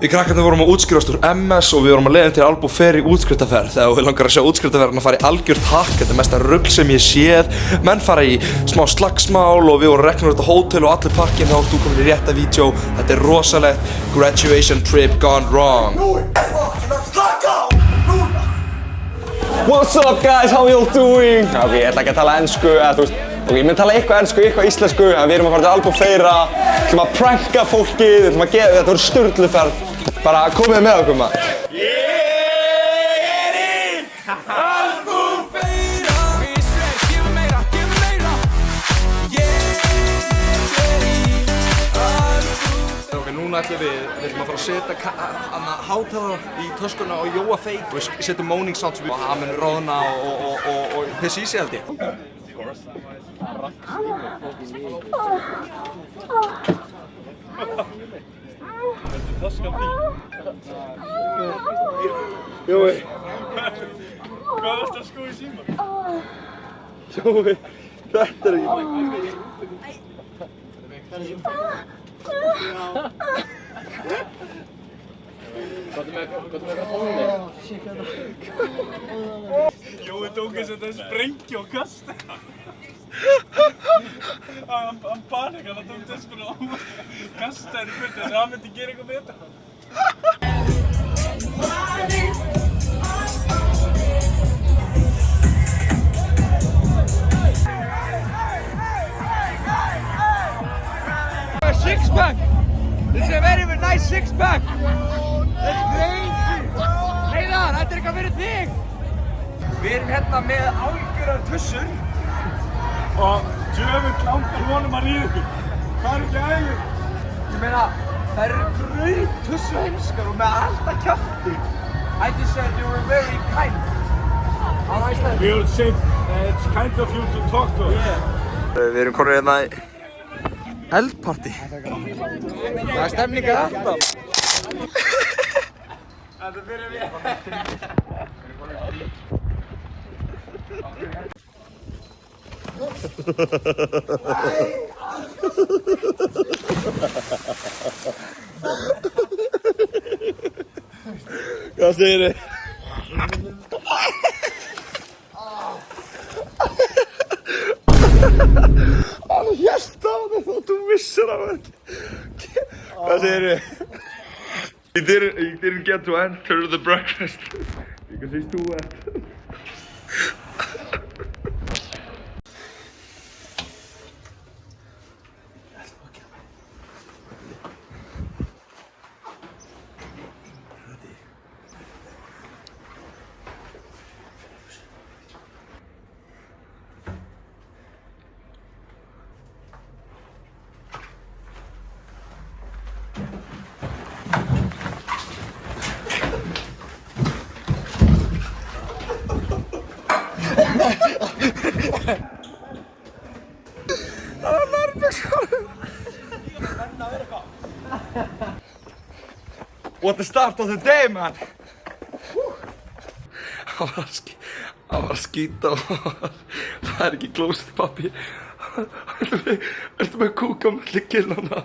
Við krakkarnir vorum að útskrifast úr MS og við vorum að leiðin til Albufeira í útskriftarferð. Þegar við langar að sjá útskriftarferðina fara í algjört hakk, þetta mesta rugl sem ég séð. Menn fara í smá slagsmál og við vorum reknur út á hótel og allir pakkinn, þá varst þú komin í rétta vídeo. Þetta er rosalegt. Graduation trip gone wrong. What's up guys, how y'all doing? Ok, ég ætla ekki að tala ensku, ok, ég mun tala eitthvað ensku, eitthvað íslensku, en við erum að fara til Albufeira, við ætlum að pranka fólkið, við ætlum að gefa, þetta voru sturluferð, bara komið með okkur maður. Ég er í Albufeira, ég sver, gefum meira, ég er í Albufeira. Ok, núna ætlum við ætlum að fara að setja hátalarann í töskuna og Jóa feik. Við setjum moaning sounds og hann mun róðna og pissi í sig held ég. Jói. Hvað varst að sko í síma? Jói, þetta er ekki. Jói tók þess að það sprengja og kasta. Hann panikar, hann tók þess og kastaði í burtu þess að hann myndi gera eitthvað með þetta. Six pack! This is a very nice six pack! That's crazy! Heiðar, þetta er eitthvað fyrir þig! Við erum hérna með algjörar tussur. Og djöfull langar honum að ríða ykkur. Hvað er ekki ægir? Ég meina, það eru grautussu heimskar og með alltaf kjafti. I just said you were very kind. On Iceland. We will say it's kind of you to talk to us. Við erum konur hérna í eldparty. Það er stemninga alltaf. Þetta byrjar við. Hvað segir þið? Hann hérst á þig þótt þú vissir af þetta. Hvað segir þið? You didn't get to enter the breakfast because he's too wet. What the start of the day, man? Hann var að skýta og það er ekki klósettpapír. Ertu með kúk á milli kinnanna?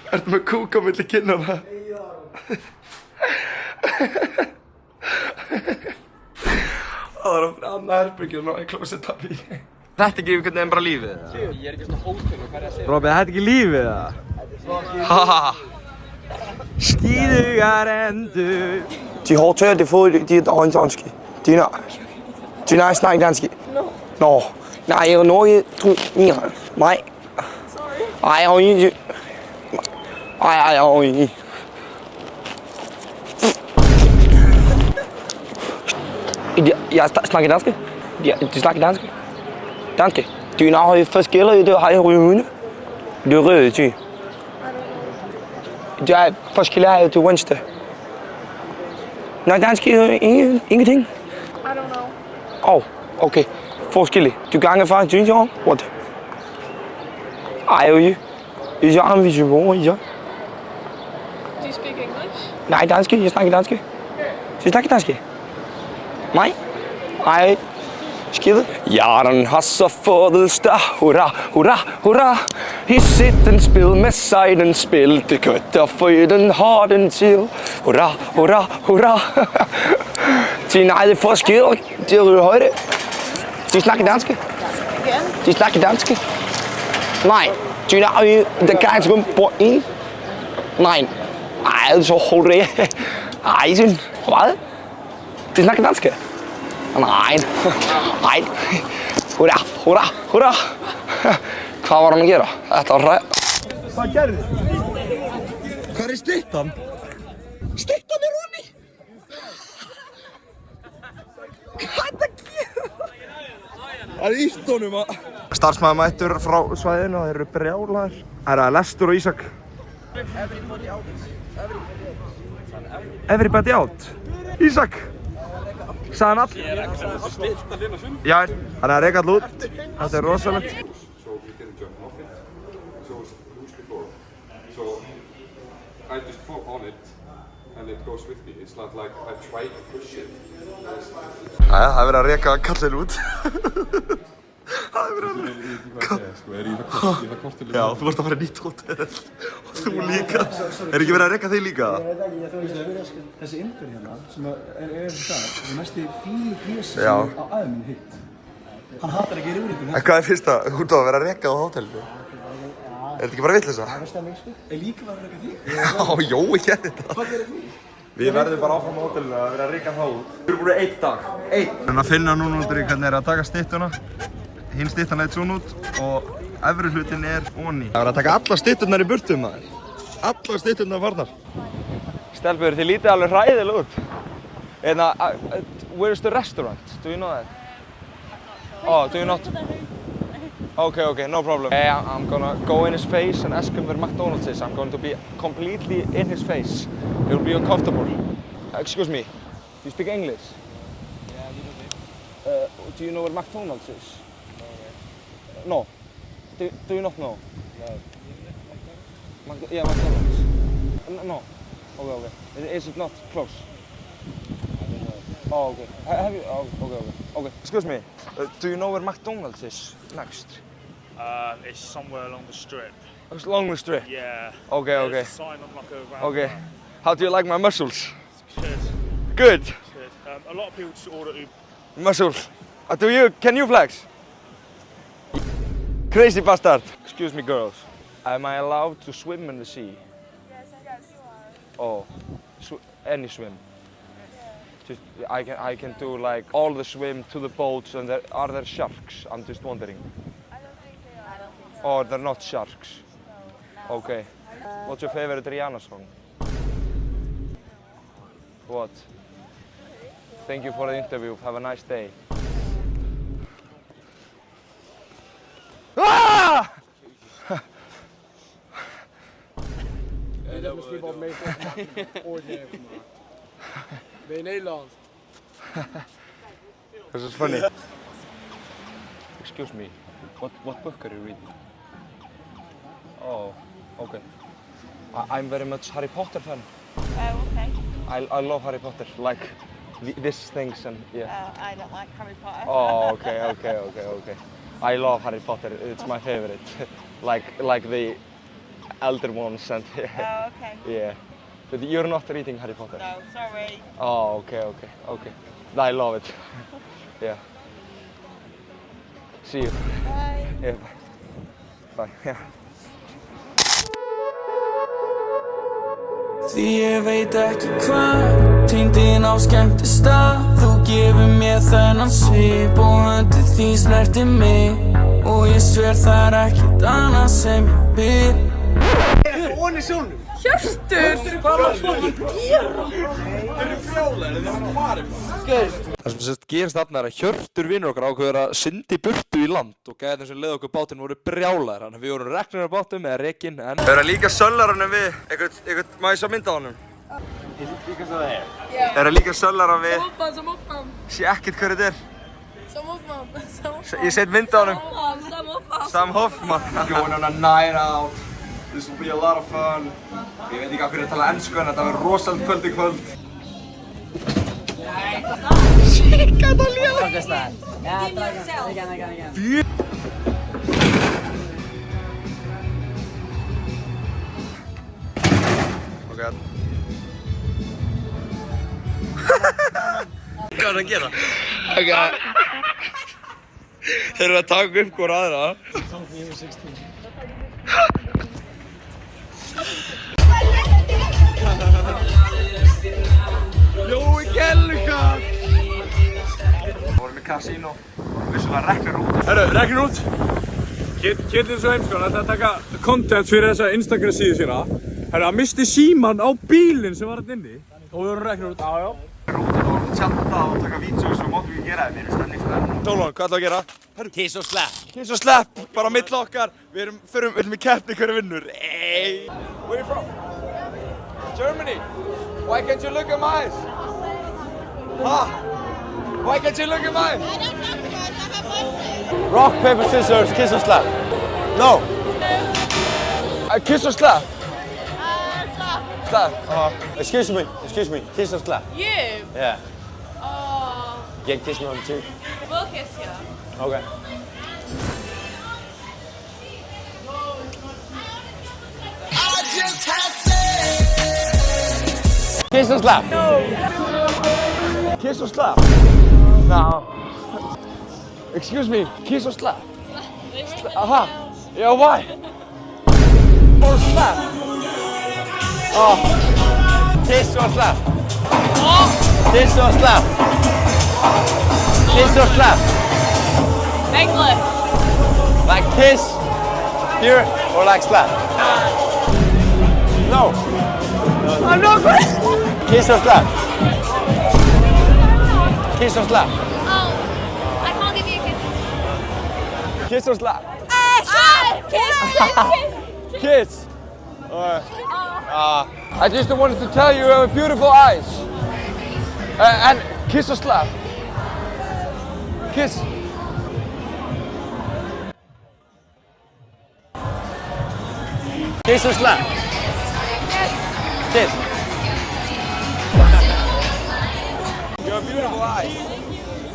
Ertu með kúk á milli kinnanna? Það var að anna herbergjum og klósettpapír. Þetta er ekki einhvern veginn bara lífið, eða? Ég er ekki svona hótel og hvað er að segja? Robby, þetta er ekki lífið, eða? Haha! Skidugar endur. De hårdtørrer, de har fået de danske. De er snakke danske. Nå. Nej, jeg er Norge. Nej. Sorry. Ej, jeg har ikke. Ej, jeg har ikke. Jeg snakker danske. De snakker danske. Danske. De har forskellige, det har jeg røde. Det er røde, ty. Det er forskellige til venstre. Nej, dansk ingenting. I don't know. Oh, okay. Forskellige. Du gange faktisk synes jeg om. What? Ej, jo. Jeg har en vision, ja. Do you speak English? Nej, danske. Jeg snakker danske. Jeg snakker danske. Nej. Ej. Skide. Ja, den har så fået større. Hurra, hurra, hurra. I Sittenspil med sejden spilte køtterføden har den til. Hurra, hurra, hurra. Til nej, det forskel. De har højde. De snakker danske. De snakker danske. Nej, de har det kan ikke på en. Nej. Ej, så hurra. Ej, sådan. Hvad? De snakker danske. Nej. Nej. Hurra, hurra, hurra. Hvað var hann að gera? Þetta var Hvað gerði þið? Hvað er styttan? Styttan er honni! Hvað er þetta að gera? Það er ítt honum að... Starfsmaður mættur frá svæðinu og þeir eru brjálaðir. Það er Lestur og Ísak. Everybody out. Ísak! Sagði hann all? Ég rekka það stilt að finna sund. Já, hann er að reka all út. Þetta er rosalegt. I just fall on it and it goes with me. It's not like I try to push it. Æja, það er verið að reka kallinn út. Það er verið að reka... Já, þú varst að fara í nýtt hótel. Og þú líka. Er ekki verið að reka þig líka? Ég veit ekki, þú veist, þessi innfyrir hérna sem er það, það er mest í fínu grísi Já. sem á aðeins hitt. Hann hatar ekki rúrikur. En hvað er fyrst að þú ert að vera að reka á hótelinu? Er þetta ekki bara vitleysa? Það er stemming, sko. Er líka verið að reka því? Já, Jói gerði þetta. Hvað gerir þú? Við verðum bara áfram á hótelinu að vera að reka það út. Við erum búin 1 dag. 1. Við erum að finna núna út í hvernig er að taka styttuna. Hinn styttan leit svona út og efri hlutin er onni. Það er að taka alla stytturnar í burtu maður. Alla stytturnar farnar. Stelpur, þið lítið alveg hræðilega út. Where's the restaurant? Do you know that? Oh, do you not? Okay, no problem. I'm gonna go in his face and ask him where McDonald's is. I'm going to be completely in his face. It will be uncomfortable. Excuse me, do you speak English? Yeah, a little bit. Do you know where McDonald's is? No. Do you not know? No. Yeah, McDonald's. No. Okay. Is it not close? I don't know. Oh, okay. Have you? Oh, okay. Excuse me. Do you know where McDonald's is next? It's somewhere along the strip. It's along the strip. Yeah. Okay. There's a sign on like a round. Okay. How do you like my muscles? Good. Good. Good. A lot of people just order Uber. Muscles. Do you? Can you flex? Crazy bastard. Excuse me, girls. Am I allowed to swim in the sea? Yes, I guess you are. Oh, any swim. Just I can do like all the swim to the boats, and are there sharks? I'm just wondering. I don't think they are. I don't think Oh, they're not sharks. so. Okay. What's your favorite Rihanna song? What? Thank you for the interview. Have a nice day. Ah! Dat is misschien wat mee oordelen gemaakt. Ben je Nederland? This is funny. Excuse me. What book are you reading? Oh, okay. I'm very much Harry Potter fan. Oh, okay. I love Harry Potter. Like these things and yeah. I don't like Harry Potter. Oh, okay. I love Harry Potter. It's my favorite. like the elder ones and Oh, okay. yeah. But you're not reading Harry Potter. No, sorry. Oh, okay. I love it. Yeah. See you. Bye. Yeah, bye. Yeah. Því ég veit ekki hvað týndin á skemmtistað Þú gefur mér þennan svip og höndin þín snertir mig Og ég sver það er ekkert annað sem ég vil Onni sjónum. Hjörtur! Hvað var svona að gera? Þeir eru frjálæri, þeir eru farið bara. Það sem sérst gerist þarna er að Hjörtur vinnur okkar ákveður að synda í burtu í land og gæðin sem leið okkur bátinn voru brjálæðir. Þannig að við vorum reknir á bátum eða rekinn en... Við erum líka söllarinn við einhvern, má ég sjá mynda á honum? Við erum líka söllarinn við... Sam Hoffman. Sé ekkert hver þetta er. Sam Hoffman. Ég set mynda á honum. Sam Hoffman. Sam Hoffman. Going on a night out. This will be a lot of fun. Ég veit ekki af hverju ég tala ensku en þetta verður rosalega kvöld í kvöld. Ok. Hvað er að gera? Ok. Þeir eru að taka upp hvora aðra. Jói Gelluka! Við vorum í kasínó og við sem að rekna út. Herru, reknir út. Kjetil svo heimskon að það taka content fyrir þessa Instagram síðu sína. Herru, hann misti síman á bílinn sem var hann inni. Og við vorum reknir út. Já. Rúta og tjanta og taka vídeos og mótum við að gera. Við erum stannir stannir. Tólón, hvað ætlum við að gera? Herru, kiss og slepp. Kiss og slepp, bara á milli okkar. Við erum í keppni hverju vinnur. Ey! Where are you from? Germany. Why can't you look at my eyes? Huh? Why can't you look at my eyes? I don't have to, I have one. Rock, paper, scissors, kiss or slap? No. Kiss or slap? Stop. Slap. Excuse me, kiss or slap? You? Yeah. Oh. Yeah, kiss me on the cheek. We'll kiss you. Okay. Kiss or slap? No. Kiss or slap? No. Excuse me, kiss or slap? Aha. Yeah, why? Or slap? Oh. Kiss or slap? Kiss or slap? Kiss or slap? English. Like kiss here or like slap? No. I'm not good. Kiss or slap? Kiss or slap? Oh. I can't give you a kiss. Kiss or slap? Kiss. Kiss. I just wanted to tell you have beautiful eyes. And kiss or slap? Kiss. Kiss or slap? Kiss. You have beautiful eyes.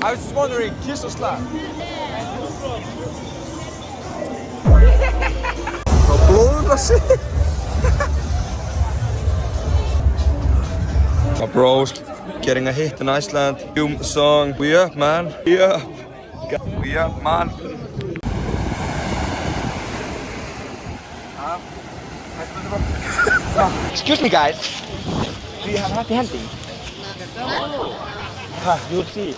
I was just wondering, kiss or slap? My bros getting a hit in Iceland. New song. We up, man. We up. We up, man. Excuse me, guys. Do you have happy hunting? You see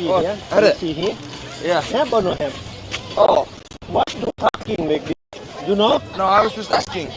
Oh, here? had You it. see here? Yeah. Have or no have? Oh, What you talking like this? You know? no, I was just asking.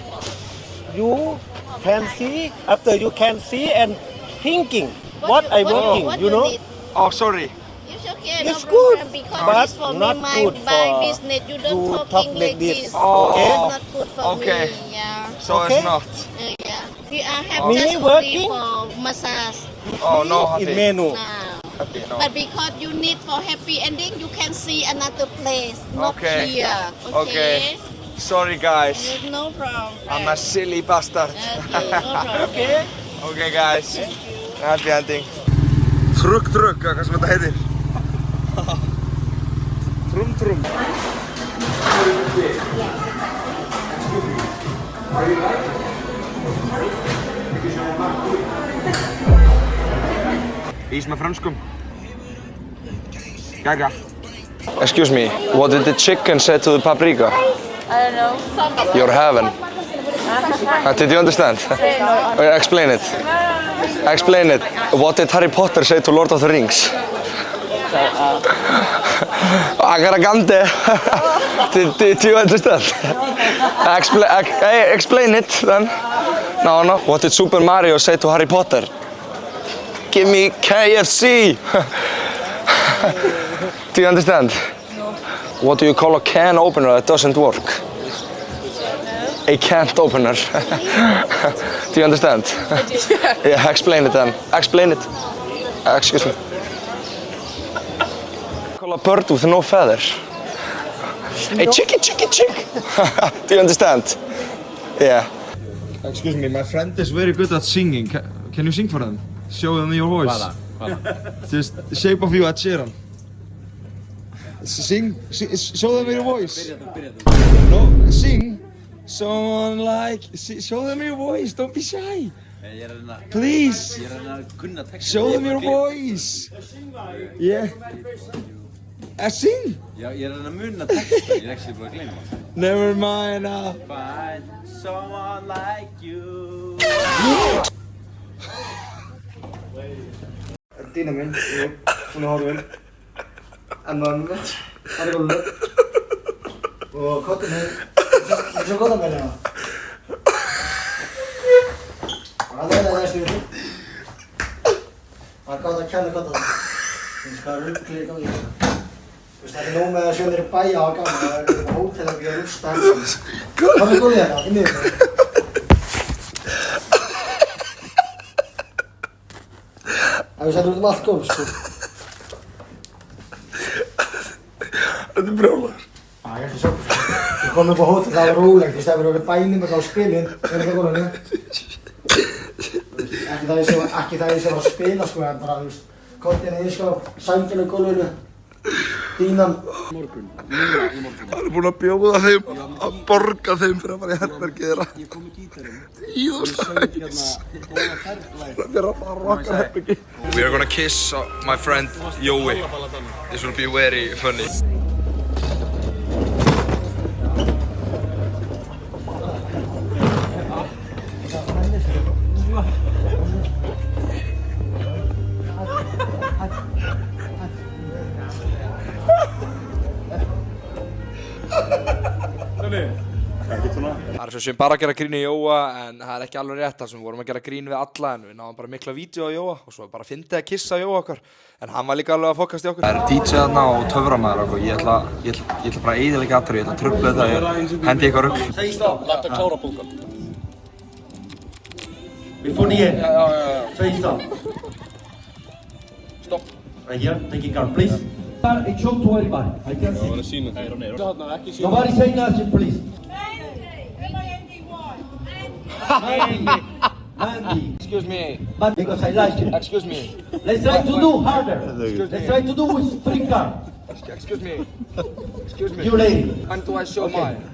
You can see, after you can see and thinking what I working, you know? Oh, sorry. It's okay, It's no good, problem, because but it's for not me, my good for business. You to don't talk talking like this. Oh, okay? It's not good for Okay. me. Yeah. So Okay. it's not. Yeah. We are have Me just working? only for massage. Oh, no, In happy. menu. Now. Happy, no. But because you need for happy ending, you can see another place. Not Okay. here. Okay. Sorry, guys. There's no problem. I'm a silly bastard. Okay, no problem. Okay? Okay, guys. Happy hunting. Trugg, hvað sem þetta heitir. Trum. Ís með frönskum. Gaga. Excuse me, what did the chicken say to the paprika? I don't know. You're heaven. Did you understand? Explain it. Explain it. What did Harry Potter say to Lord of the Rings? Agaragante. Did you understand? Explain it then. No. What did Super Mario say to Harry Potter? Give me KFC. Do you understand? What do you call a can opener that doesn't work? A can't opener. Do you understand? Yeah, explain it then. Explain it. Excuse me. Call a bird with no feathers. A chick. Do you understand? Yeah. Excuse me, my friend is very good at singing. Can you sing for them? Show them your voice. Just the shape of you at Sheeran. Sing, show them your voice. No, sing. Someone like, show them your voice, don't be shy. Please! Show them your voice! Yeah. Sing? Ég að munna texta, ég ekki búin að gleyma. Never mind. Find someone like you. Dýna minn, hún horfin. Mömmu mitt, hann gólfið. Og kottinn minn, svo gott að velja það. Það er stuði. Það er gátt að kenna gott að það. Þú veist hvað ruggli í gangi. Þú veist, það er nóg með að sjóðir í bæja á gamla. Það er eitthvað hótel að byrja að rústa henni. Hvað er gólfið hérna? Í miður. Það er sættur út allt gólf, sko. Þetta er brjálæður. Það er ekki svo. Við komum upp á hótel, það var rólegt. Þú veist, það verður verið bænum og spilin. Það er ekki gólfinu. Ekki það ég sé var að spila, sko, en bara, þú veist, kontinn í sko, sænginu í gólfinu, dýnan. Morgun. Hann er búinn að bjóða þeim að borga þeim fyrir að fara í herbergið þeirra. Ég kom með gítarinn. 10.000 hérna góða ferðlæg. Það er að fara á okkar herbergi. We are gonna kiss my friend Jói. This will be very funny. Það er svo sem bara að gera grín í Jóa en það er ekki alveg rétt þar sem við vorum að gera grín við alla en við náðum bara mikla vídeo á Jóa og svo bara fyndið að kissa Jóa okkar en hann var líka alveg að fokast í okkur. Það er DJ þarna og töframæður og ég ætla bara að eyðileggja aðtrið, ég ætla að trufla þetta, ég hendi eitthvað rugl. Segj stopp, láta klára bunkan. Við fór nýja. Segj stopp. Stopp. Right here, taking card, please. I show to everybody. I can see. Nobody say nothing, please. Mandy. Excuse me. But because I like it. Excuse me. Let's try to do harder. Let's try to do with free card. Excuse me. Excuse me. You lady. And do I show mine?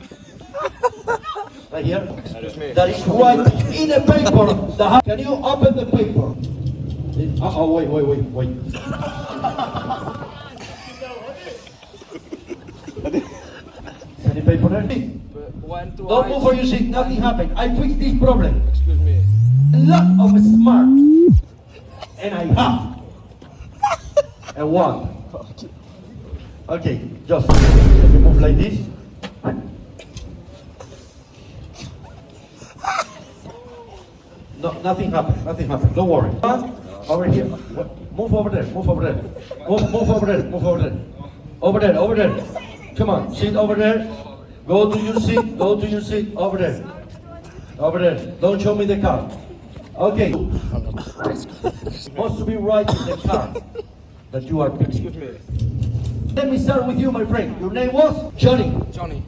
Right here. Excuse me. That is right in the paper. Can you open the paper? Oh, wait. Any paper there? Don't move for your seat, nothing happened. I fixed this problem. Excuse me. A lot of smart. And I have. And one. Okay, just if you move like this. No, nothing happened, don't worry. Over here, move over there. Move over there. Over there. Come on, sit over there. Go to your seat, over there. Don't show me the card. Okay. Supposed to be right in the card that you are picking. Excuse me. Let me start with you, my friend. Your name was? Johnny. Johnny.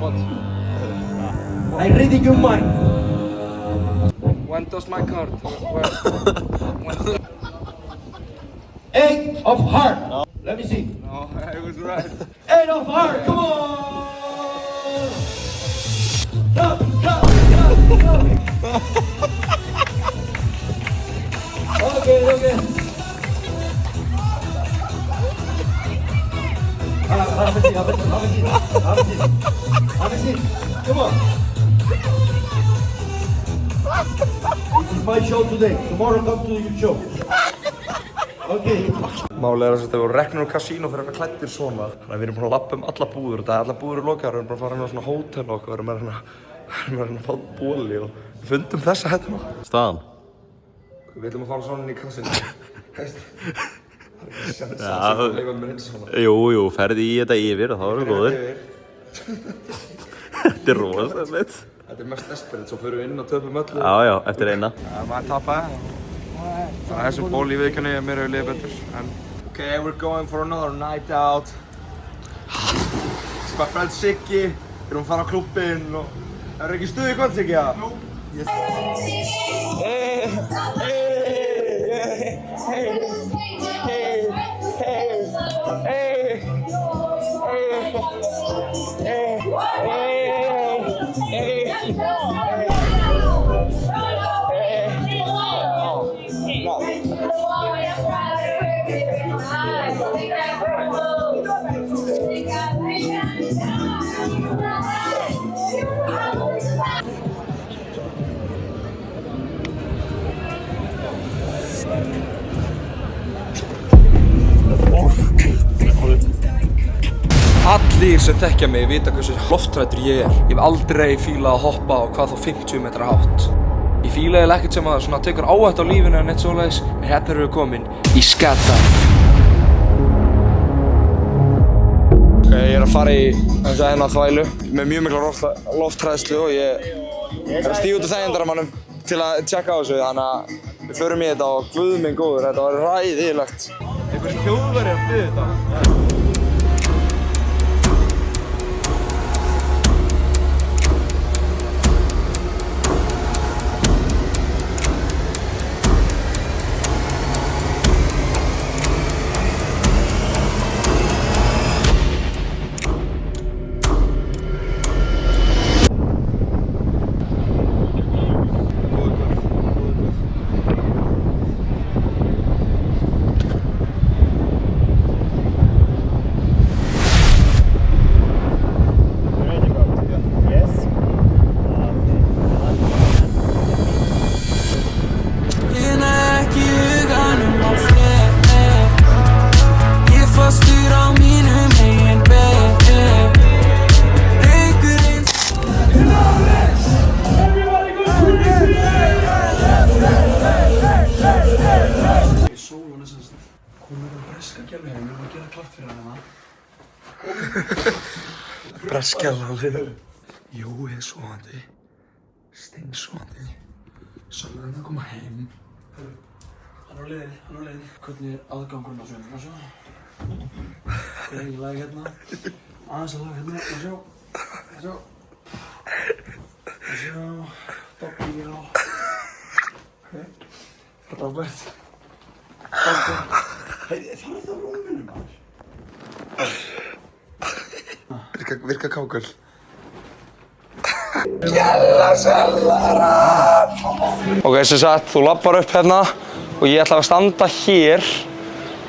What? I read in your mind. When does my card? Where? Eight of heart. No. Let me see. No, I was right. Eight of heart. Come on. Go. Okay. Have a seat. Come on. This is my show today. Tomorrow come to your show. Okay. Málið er að þetta voru reknir úr kasínó fyrir að vera klæddir svona. Þannig að við erum búin að lappa alla búður og alla búður eru lokaðar. Við erum bara að fara inn á svona hótel og við erum að fá bóli og við fundum þessa hérna. Staðan? Við ætlum að fara svona inn í kassinu. Jú, ferði í þetta yfir og þá erum við góðir. Þetta er rosalegt. Þetta er mest desperate, svo fyrir við inn og töpum öllu. Já, eftir eina. Maður tapaði. Þannig að þessum ból í vikunni mér hefur liðið betur. Okay, we're going for another night out. This is my friend Siggi. Við erum að fara á klubbinn og... Það ekki stuð í kvöld, Siggi, eða? Jú. Yes. Allir sem þekkja mig vita hversu lofthræddur ég er. Ég hef aldrei fílað að hoppa á hvað þá 50 metra hátt. Ég fíla eiginlega ekkert sem að svona tekur áhættu á lífinu en eitt svoleiðis, en hérna erum við komin í skydive. Ég er að fara í hérna þvælu með mjög mikla lofthræðslu og ég er að stíga út úr þægindaramannum til að tjekka á þessu, þannig að við förum í þetta og guð minn góður, þetta var ræðilegt. Einhver þjóðveri að byggja þetta. Breskjallalið. Jói er sofandi. Steinsofandi. Sölvi er að koma heim. Hann er á leiðinni. Hvernig er aðgangurinn á sjöfnum? Hvað er í lagi hérna? Aðeins að laga hérna. Sjá. Dobbi á. Robert. Hei, það er það rúminu maður. Virka kákul. Ok, sem sagt, þú labbar upp hérna og ég ætla að standa hér.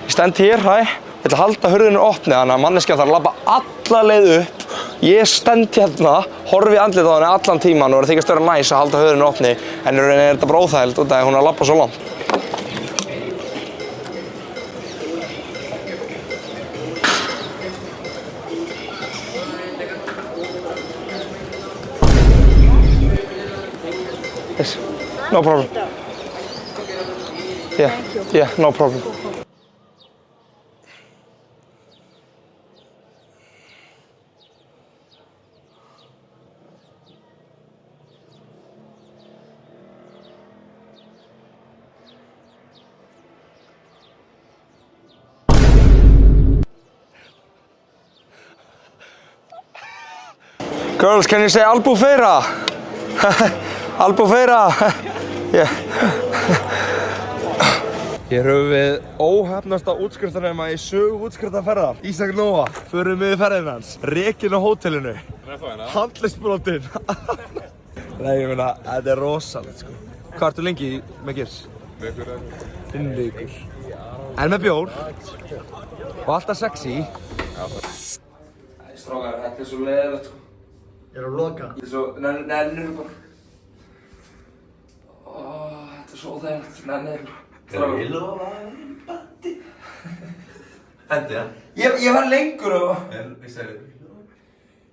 Ég stend hér, ég ætla að halda hurðinu opni þannig að manneskjan þarf að labba alla leið upp. Ég stend hérna, horfi í andlitið á henni allan tíman og er þykist vera næs að halda hurðinu opni, en í rauninni er þetta bara óþægilegt út af því hún er að labba svo langt. Yes, no problem. Yeah, no problem. Girls, can you say Albufeira? Albufeira! Yeah. Hér höfum við óhefnasta útskriftarnema í sögu útskriftarferðar. Ísak Nóa, förum við ferðin hans. Rekinn á hótelinu. Handleggsbrotinn. Nei, ég meina, þetta er rosalegt sko. Hvað ertu lengi með girs? Vikur. 5 vikur. En með bjór. Og alltaf sexy. Strákar, þetta er svo leiðilegt sko. Ég er að loka. Þetta er svo, nennir bara. Þetta er svo óþægilegt, nennir bara. Ég lofa að vera í bandi. Hendi það? Ég var lengur og...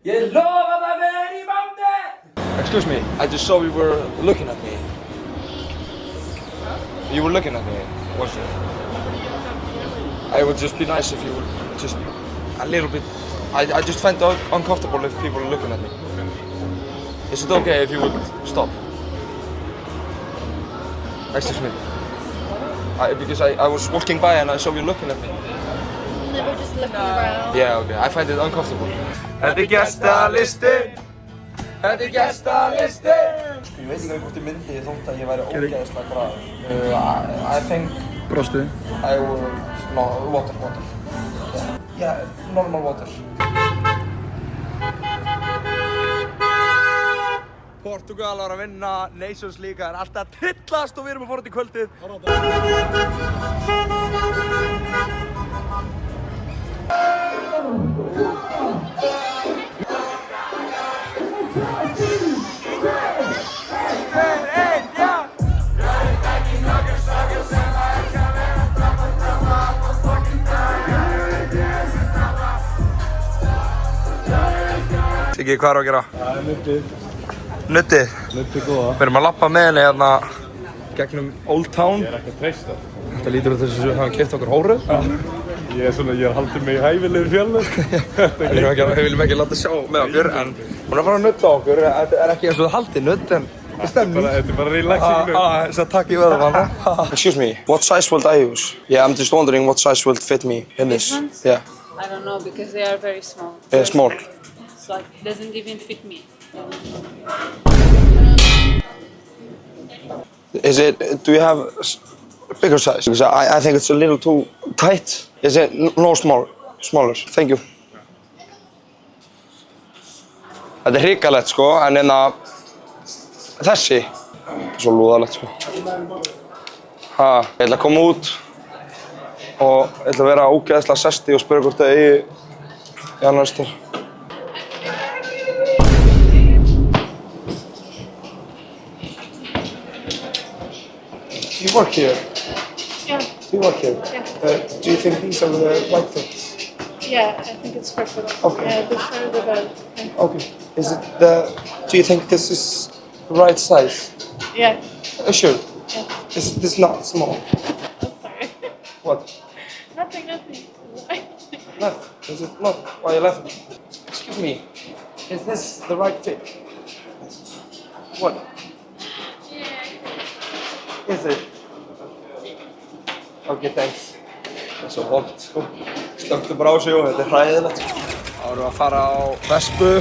Ég lofa að vera í bandi! Excuse me, I just saw you were looking at me. You were looking at me, was you? It would just be nice if you would just a little bit... I just find it uncomfortable if people are looking at me. Is it okay if you would stop? Excuse me. Because I was walking by and I saw you looking at me. They were just looking around. Yeah, okay. I find it uncomfortable. Þetta er gestalisti! Þetta er gestalisti! Ég veit ekki hvort ég myndi þótt að ég væri ógeðslega graður. I think... Brostu? I will... No, water. Yeah, normal water. Portugal var að vinna Nations League, það er alltaf að trillast og við erum að fara út í kvöldið. Siggi, hvað er að gera? Það er nuttið. Nuttið? Nuttið góða. Við erum að lappa með henni hérna gegnum Old Town. Ég er ekki að treysta. Þetta lítur út þess að við hafum keypt okkur hóruð. Ég er haldið mig í hæfilegur fjallið. Við viljum ekki láta sjá með okkur, en hún er að fara að nutta okkur. Þetta er ekki eins og það haldið nutt, en það stemning. Þetta er bara relaxing nutt. Svo takk í vöðum hann. Excuse me, what size would I use? Yeah, I'm just wondering what size will fit me in this. Yeah. I don't know because they are very small. Small. So it doesn't even fit me. Is it, do you have a bigger size? Because I think it's a little too tight. Is it no smaller? Thank you. Þetta er hrikalegt sko, en þessi er svo lúðalegt sko. Ég ætla að koma út og ég ætla að vera ógeðslega sesti og spyrja hvort það eigi í annar stöð. Do you work here? Yeah. Do you work here? Yeah. Do you think these are the right fits? Yeah, I think it's perfect. Okay. Yeah, the shorter the better. Yeah. Okay. Is it do you think this is the right size? Yeah. Sure. Yeah. Is this not small? Oh, sorry. What? Nothing. Left. Is it not? Why you laughing? Excuse me. Is this the right fit? What? Is it? Okay, thanks. Það er svo vond, sko. Stöktu bara á sig og þetta er hræðilegt. Þá erum við að fara á Vespu.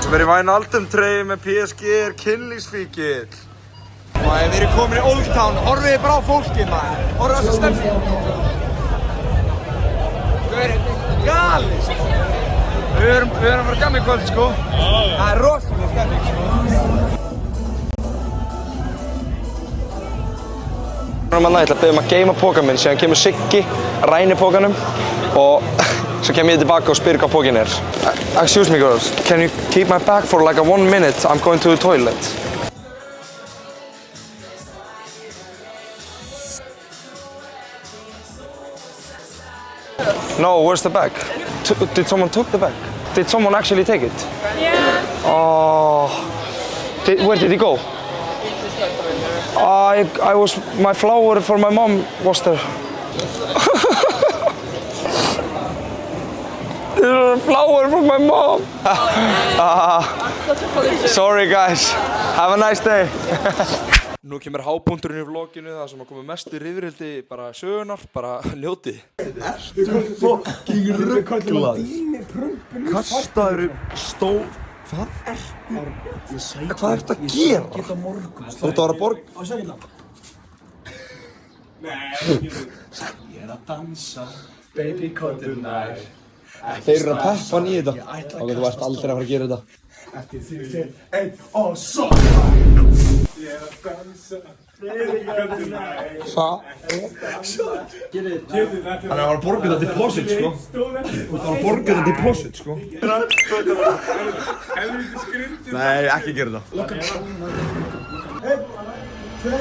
Sem er í Wijnaldum-treyju með PSG er kynlífsfíkill. Við erum komin í Old Town, horfið bara á fólkið maður. Horfið á þessa stemning. Við erum galið sko. Við erum að fara gaman í kvöld sko. Það er rosalega stemning sko. Ég ætla að biðja að geyma pókann minn, síðan kemur Siggi, rænir pókanum og svo kem ég tilbaka og spyr hvað pókinn er. Excuse me girls, can you keep my bag for like 1 minute? I'm going to the toilet. No, where's the bag? Did someone took the bag? Did someone actually take it? Yeah. Oh, where did he go? My flower for my mom was there. There's a flower for my mom. Sorry guys, have a nice day. Nú kemur hápunkturinn í vloginu, það sem að koma mestu rifrildi bara sögunar, bara njótið. Ertu fucking rugglaður? Kastaður Hvað? Hvað ertu að gera? Þú ert að vera að borga? Nei, ég er að dansa. Baby cut tonight. Þeir eru að peppa hann í þetta. Ok, þú ert aldrei að fara að gera þetta. Eftir 3, 2, 1 og svo! Ég er að dansa. Baby cut tonight. Hvað? Hann er að borga þetta deposit, sko. Þú ert að borga þetta deposit, sko. Nei, ekki gera þetta. 1, 2,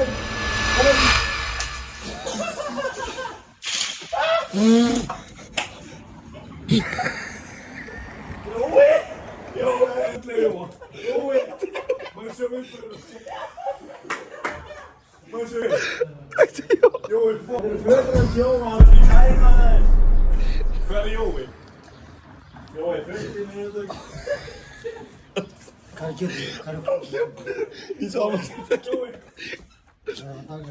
Jói, föðurinn Jóa, hann er í hæma þess. Hvað er Jói? Jói, föðurinn er þetta. Hvað er að gera? Hvað er að gera? Ég sá hann þetta. Jói. Það er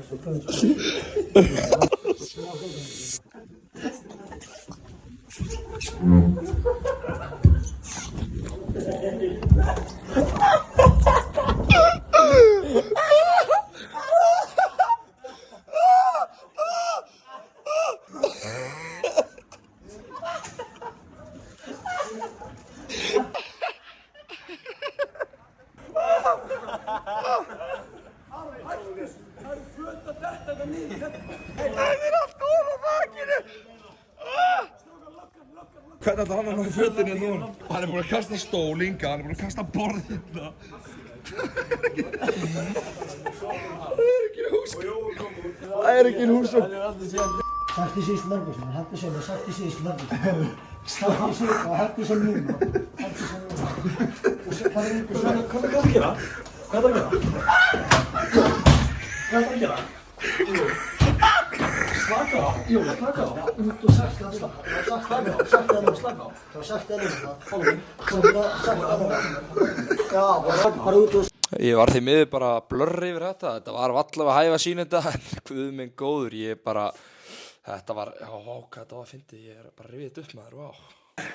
að Hvernig ætlar hann að ná fötin hérna núna? Hann er búinn að kasta stól hinga, hann er búinn að kasta borð hérna. Það er ekki húsgögn. Sagt í síðust morgun, hætti sem ég sagt í síðust morgun. Sagt í síðust og hætti sem núna. Hætti sem núna. Hvað er það að gera? Hvað er það að gera? Hvað er það að gera? Slaka á, jú, slaka á. Þú sagt það slaka á. Sagt það slaka á. Þú sagt það slaka á. Fólum. Þú sagt það slaka á. Já, bara út og... Ég var því miður bara blurri yfir þetta. Þetta var allavega að hæfa sín þetta, en guð minn góður, ég bara... Þetta var, já, hvað þetta var að fyndi, ég er bara rifið upp maður, vá.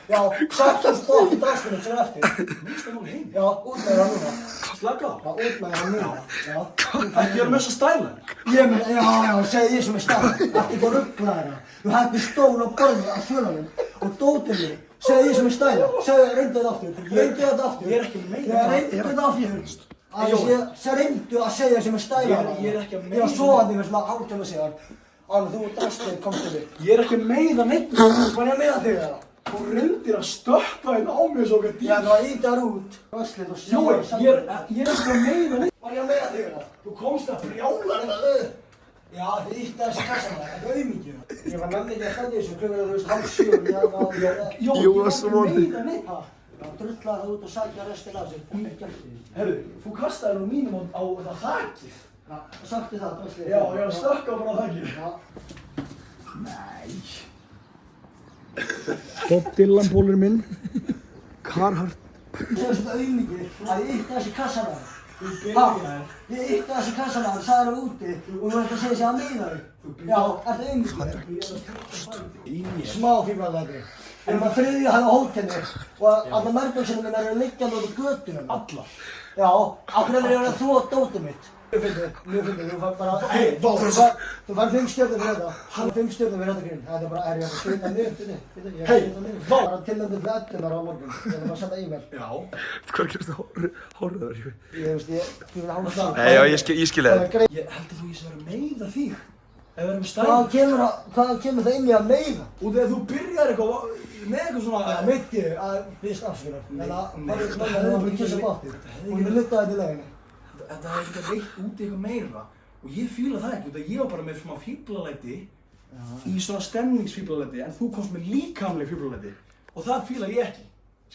Já, sagt það slaka í drastunum sem eftir. Víst það nú heim? Já, út með það núna. Slaka á? Já, út með það núna. Já. Ekki vera með þessa stæla? Ég með, já, segi ég sem er stæla. Ekki bara ruggla þeirra. Þú hætti stól á borðinu á svölunum og dótinni. Segi ég sem er stæla. Segðu það, reyndu þetta aftur. Reyndu þetta aftur. Ég er ekki að meina það. Reyndu þetta aftur. Reyndu að segja sem er stæla. Ég er ekki að meina það. Ég var svoandi með svona átjóma sigar. Alveg þú drastið komst til mig. Ég er ekki að meiða neitt. Hvað er ég að meiða þig það? Þú reyndir að stökkva hérna á mig svo okkar dýr. Já, þú ítar út. Rösslið og sjóð. Jói, ég er ekki að meiða neitt. Hvað er ég að meiða þig það? Þú komst að brjála hérna upp. Já, þið ítti þessi kassan það. Þetta er auðmikið. Ég var með mig að standa þessu klukkan þú veist 6:30. Jó, ég er ekki að meiða neitt. Já, drullaði það út og sækja restina af sig. Herru, þú kastaði nú mínum á það þakið. Já, sagti það, dröslið. Já, ég var stökka bara á þakið. Já. Nei. Bob Dylan bólur minn. Carhartt. Þú segir svona auðmikið að ég ítti þessi kassan af. Þú byrjaði. Ég ítti þessi kassan af, sagði það úti og þú ætti að segja sig að meina þig. Já, ertu auðmikið? Smá fíblaðlæti. En maður þriðja hann á hótelni og alla mörgum minn eru liggjandi út í götunum. Allar? Já, af hverju er ég að þvó dótið mitt? Mjög fyndið, þú fær bara... Þú fær 5 stjörnur fyrir þetta. 5 stjörnur fyrir þetta grinn. Það er bara, er ég að skrifa niður, ég að skrifa niður. Bara tilnæmdu fyrir 11 á morgun. Ég er bara að senda e-mail. Já. Hvað gerst það háröður? Ég veist, ég vil hálfa það. Nei, já, ég skil það. Ég held að þú sé að vera að meiða þig. Ef við erum stæð. Hvað kemur það inn í að meiða? Og þegar þú byrjar eitthvað með eitthvað svona... Það mitt ég að byrjast afsökunar. Þetta hefði ekki veitt út í eitthvað meira og ég fíla það ekki, ég var bara með smá fíblalæti í svona stemningsfíblalæti en þú komst með líkamleg fíblalæti og það fíla ég ekki,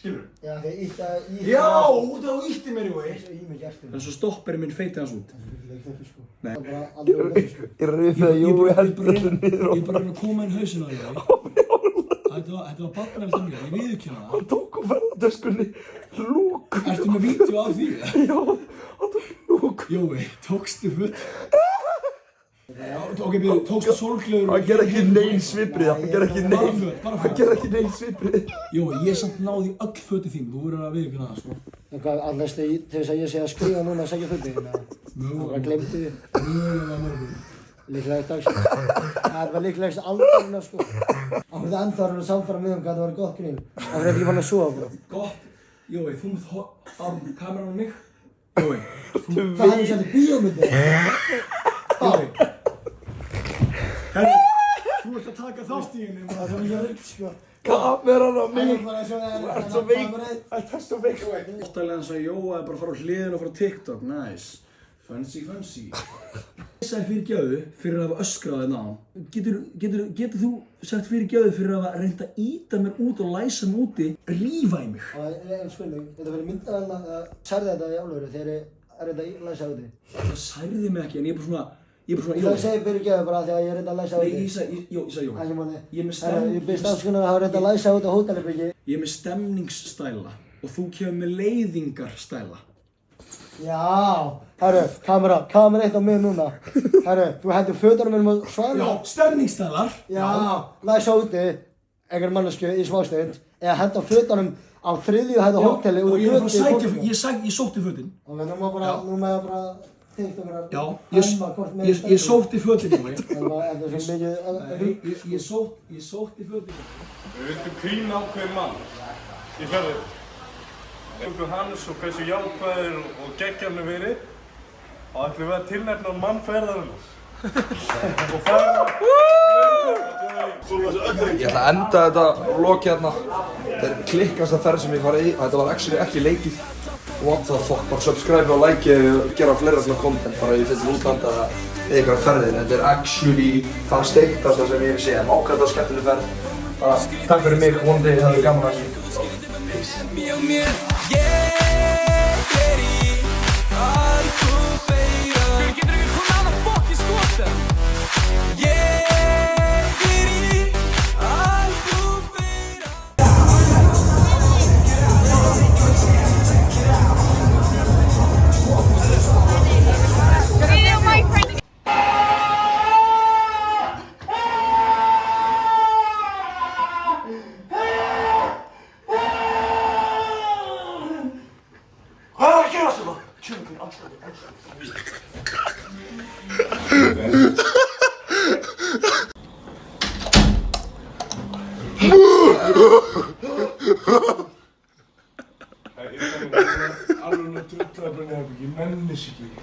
skilur? Já, þegar ítti Já, út af þú ítti mér, Jói En svo stoppari minn feiti hans út Nei Ég rifið að Jói heldur þessu niður Ég bara að koma inn hausinn á Jói Þetta var barnavelt um mér, ég viðurkenna það Hann tók á ferðardöskunni lúk Ertu með vídeo af því? Já, hann tók lúk Jói, tókstu full? Ok, byrju, tókstu sólgleður Hann ger ekki neinn sviprið, hann ger ekki neinn sviprið Jói, ég samt náði öll föti þín, þú verður að viðurkenna það, sko En hvað, allast til þess að ég sé að skrifa núna að segja föti þín, eða? Mögulega glemdi þið Mögulega morgun Líklega í dag, sko. Það var líklegast aldarinn, sko. Á þetta endaður að samfara með hvað það var gott grín. Það var ekki fann að sofa, bro. Gott. Jói, þú mútt á kameran á mig. Jói. Það hefði sætti bíómyndi. Jói. Herri, þú ert að taka þáttíðinni. Það er ekki veikt, sko. Kameran á mig. Það er svo veikt. Það er svo veikt. Óttalega eins og Jói er bara að fara á hliðinu og fara á TikTok. Nice. Fancy. Ég sagði fyrirgefðu fyrir að hafa öskrað þarna á. Getur þú sagt fyrirgefðu fyrir að hafa reynt að ýta mér út og læsa mig úti, rífa í mig? Spurning, þetta verður myndaðan að særði þetta í álöfru þegar ég er reynd að læsa úti. Það særði mig ekki en ég er bara svona... Það segi fyrirgefðu bara þegar ég er reynd að læsa úti. Nei, ég sagði Jóhann. Ég er með stemningsstæla. Ég byrst afskunar að hafa reynd að læsa út á hótelherbyggi. Ég er með stemningsstæla og þú kemur með leiðingarstæla. Já, herru, kamera eitt á mig núna. Herru, þú hendur fötunum mínum á svæðinu. Já, stemningsstælar. Já, læsa úti. einhver mannesku í smástund eða henda fötunum á 3. hæð á hóteli og ég er að fara að sækja, ég sótti fötin. Ok, nú má ég bara teikt okkur Já, ég sótti fötin í mig. Ég sótti fötin í mig. Við vildum krýna ákveðin mann í ferðinni. Við hans og hversu jákvæður og geggjarn er verið og ætlum við að tilnefna mann ferðarinnar. Og ferðar... Ég ætla að enda þetta og loki hérna. Þetta er klikkasta ferð sem ég farið í og þetta var actually ekki leikið. What the fuck, bara subscribe og like og gera fleira svona content bara í fyrir útlanda eða eitthvað ferðir. Þetta er actually það steiktasta sem ég hef séð. Ákvæmt á skemmtileg ferð. Bara takk fyrir mig, vonandi það er gaman að þessu. Peace. Alveg trullar bara nefnir, ég nenni sér ekki.